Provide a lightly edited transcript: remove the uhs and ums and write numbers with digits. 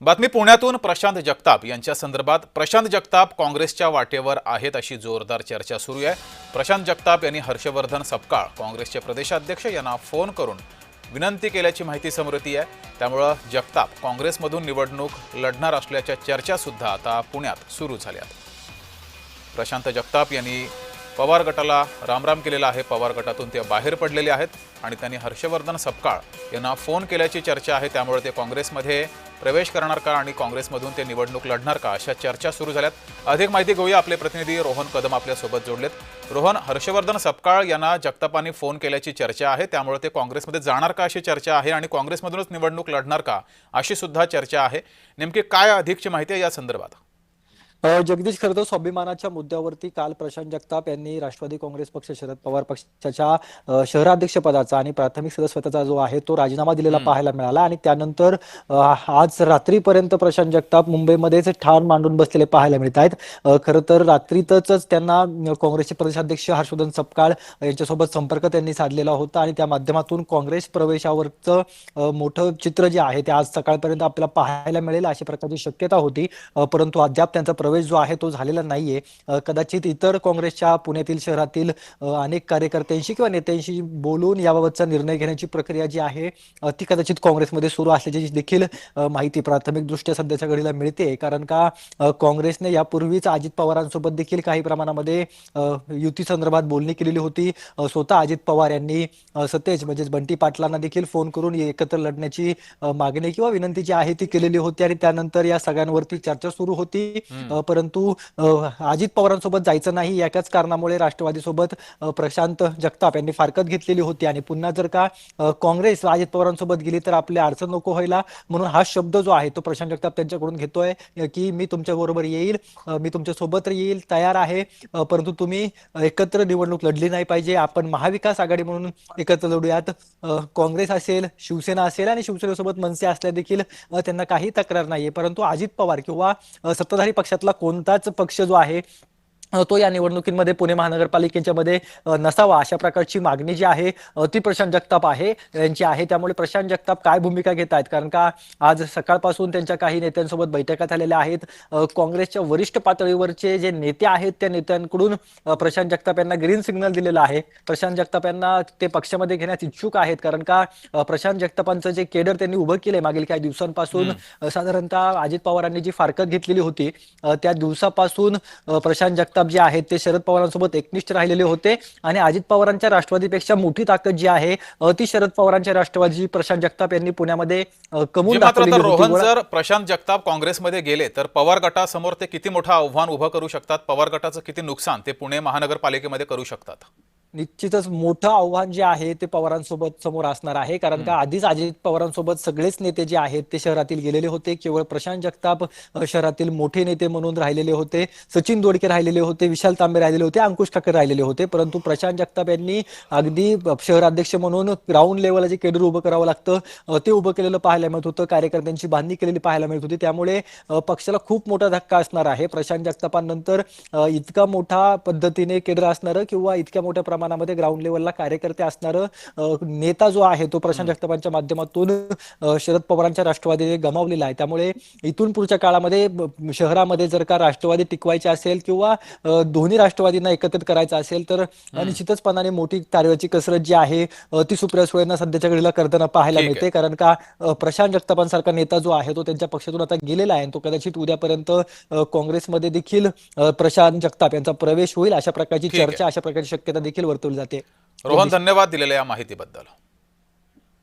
बातमी पुण्यातून प्रशांत जगताप यांच्या संदर्भात प्रशांत जगताप काँग्रेसच्या वाटेवर आहेत अशी जोरदार चर्चा सुरू आहे। प्रशांत जगताप यांनी हर्षवर्धन सपकाळ काँग्रेसचे प्रदेशाध्यक्ष यांना फोन करून विनंती केल्याची माहिती समोर येते आहे। त्यामुळे जगताप काँग्रेसमधून निवडणूक लढणार असल्याच्या चर्चा सुद्धा आता पुण्यात सुरू झाल्या आहेत। प्रशांत जगताप यांनी पवार गटाला रामराम केलेला आहे। पवार गटातून ते बाहेर पडलेले आहेत आणि त्यांनी हर्षवर्धन सपकाळ यांना फोन केल्याची चर्चा आहे। त्यामुळे ते काँग्रेसमध्ये प्रवेश करणार का आणि काँग्रेसमधून ते निवडणूक लढणार का अशा चर्चा सुरू झाल्यात। अधिक माहिती घेऊया, आपले प्रतिनिधी रोहन कदम आपल्या सोबत जोडलेत। रोहन, हर्षवर्धन सपकाळ यांना जगतापांनी फोन केल्याची चर्चा आहे, त्यामुळे ते काँग्रेसमध्ये जाणार का अशी चर्चा आहे आणि काँग्रेसमधूनच निवडणूक लढणार का अशी सुद्धा चर्चा आहे। नेमकी काय अधिकची माहिती आहे या संदर्भात? जगदीश, खरं तर स्वाभिमानाच्या मुद्द्यावरती काल प्रशांत जगताप यांनी राष्ट्रवादी काँग्रेस पक्ष शरद पवार पक्षाच्या शहराध्यक्ष पदाचा आणि प्राथमिक सदस्यत्वाचा जो आहे तो राजीनामा दिलेला पाहायला मिळाला आणि त्यानंतर आज रात्रीपर्यंत प्रशांत जगताप मुंबईमध्येच ठाण मांडून बसलेले पाहायला मिळत आहेत। खरं तर रात्रीतच त्यांना काँग्रेसचे प्रदेशाध्यक्ष हर्षवर्धन सपकाळ यांच्यासोबत संपर्क त्यांनी साधलेला होता आणि त्या माध्यमातून काँग्रेस प्रवेशावरचं मोठं चित्र जे आहे ते आज सकाळपर्यंत आपल्याला पाहायला मिळेल अशी प्रकारची शक्यता होती, परंतु अद्याप त्यांचा प्रवेश जो आहे तो झालेला नाहीये। कदाचित इतर काँग्रेसच्या पुण्यातील शहरातील अनेक कार्यकर्त्यांशी किंवा नेत्यांशी बोलून याबाबतचा निर्णय घेण्याची प्रक्रिया जी आहे ती कदाचित काँग्रेसमध्ये सुरू असल्याची देखील माहिती प्राथमिक दृष्ट्या सध्याच्या घडीला मिळते। कारण का काँग्रेसने यापूर्वीच अजित पवारांसोबत देखील काही प्रमाणामध्ये युती संदर्भात बोलणी केलेली होती। स्वतः अजित पवार यांनी सतेज म्हणजे बंटी पाटलांना देखील फोन करून एकत्र लढण्याची मागणी किंवा विनंती जी आहे ती केलेली होती आणि त्यानंतर या सगळ्यांवरती चर्चा सुरू होती। परंतु अजित पवारांसोबत जायचं नाही याच कारणामुळे राष्ट्रवादीसोबत प्रशांत जगताप यांनी फारकत घेतलेली होती आणि पुन्हा जर का काँग्रेस अजित पवारांसोबत गेली तर आपले अडचण नको व्हायला म्हणून हा शब्द जो आहे तो प्रशांत जगताप त्यांच्याकडून घेतोय की मी तुमच्या बरोबर येईल, मी तुमच्या सोबत येईल, तयार आहे, परंतु तुम्ही एकत्र निवडणूक लढली नाही पाहिजे, आपण महाविकास आघाडी म्हणून एकत्र लढूयात। काँग्रेस असेल, शिवसेना असेल आणि शिवसेनेसोबत मनसे असल्या देखील त्यांना काही तक्रार नाहीये, परंतु अजित पवार किंवा सत्ताधारी पक्षातला कोणताच पक्ष जो आहे तो या निवडणुकीमध्ये पुणे महानगरपालिकेच्या मध्ये नसावा अशा प्रकारची मागणी जी आहे ती प्रशांत जगताप यांची आहे। त्यामुळे प्रशांत जगताप काय भूमिका घेत आहेत, कारण का आज सकाळपासून त्यांच्या काही नेत्यांसोबत बैठका झालेल्या आहेत। काँग्रेसच्या वरिष्ठ पातळीवरचे जे नेते आहेत त्या नेत्यांकडून प्रशांत जगताप यांना ग्रीन सिग्नल दिलेला आहे। प्रशांत जगताप यांना ते पक्षामध्ये घेण्यास इच्छुक आहेत, कारण का प्रशांत जगतापांचं जे केडर त्यांनी उभं केलंय मागील काही दिवसांपासून, साधारणतः अजित पवारांनी जी फारकत घेतलेली होती त्या दिवसापासून प्रशांत जगताप जे आहेत ते शरद पवारांसोबत एकनिष्ठ राहिलेले होते आणि अजित पवारांच्या राष्ट्रवादीपेक्षा मोठी ताकद जी आहे ती शरद पवारांच्या राष्ट्रवादी प्रशांत जगताप यांनी पुण्यामध्ये कमवून दाखवलेली होती। रोहन, जर प्रशांत जगताप काँग्रेसमध्ये गेले तर पवार गटासमोर ते किती मोठं आव्हान उभं करू शकतात? पवार गटाचं किती नुकसान ते पुणे महानगरपालिकेमध्ये करू शकतात? निश्चितच मोठं आव्हान जे आहे ते पवारांसोबत समोर असणार आहे, कारण का आधीच अजित पवारांसोबत सगळेच नेते जे आहेत ते शहरातील गेलेले होते। केवळ प्रशांत जगताप शहरातील मोठे नेते म्हणून राहिलेले होते, सचिन दोडके राहिलेले होते, विशाल तांबे राहिलेले होते, अंकुश ठाकर राहिलेले होते, परंतु प्रशांत जगताप यांनी अगदी शहराध्यक्ष म्हणून ग्राउंड लेवलला जे केडर उभं करावं लागतं ते उभं केलेलं पाहायला मिळत होतं, कार्यकर्त्यांची बांधणी केलेली पाहायला मिळत होती। त्यामुळे पक्षाला खूप मोठा धक्का असणार आहे। प्रशांत जगतापांनंतर इतका मोठा पद्धतीने केडर असणारं किंवा इतक्या मोठ्या प्रमाणामध्ये ग्राउंड लेवलला कार्यकर्ते असणारं नेता जो आहे तो प्रशांत जगतापांच्या माध्यमातून शरद पवारांच्या राष्ट्रवादीने गमावलेला आहे। त्यामुळे इथून पुढच्या काळामध्ये शहरामध्ये जर का राष्ट्रवादी टिकवायची असेल किंवा दोन्ही राष्ट्रवादींना एकत्रित करायचं असेल तर निश्चितचपणाने मोठी तारेवरची कसरत जी आहे ती सुप्रिया सुळेंना सध्याच्या घडीला करताना पाहायला मिळते, कारण का प्रशांत जगतापांसारखा नेता जो आहे तो त्यांच्या पक्षातून आता गेलेला आहे, तो कदाचित उद्यापर्यंत काँग्रेसमध्ये देखील प्रशांत जगताप यांचा प्रवेश होईल अशा प्रकारची चर्चा, अशा प्रकारची शक्यता देखील वर्तवली जाते। रोहन, धन्यवाद दिलेल्या या माहितीबद्दल।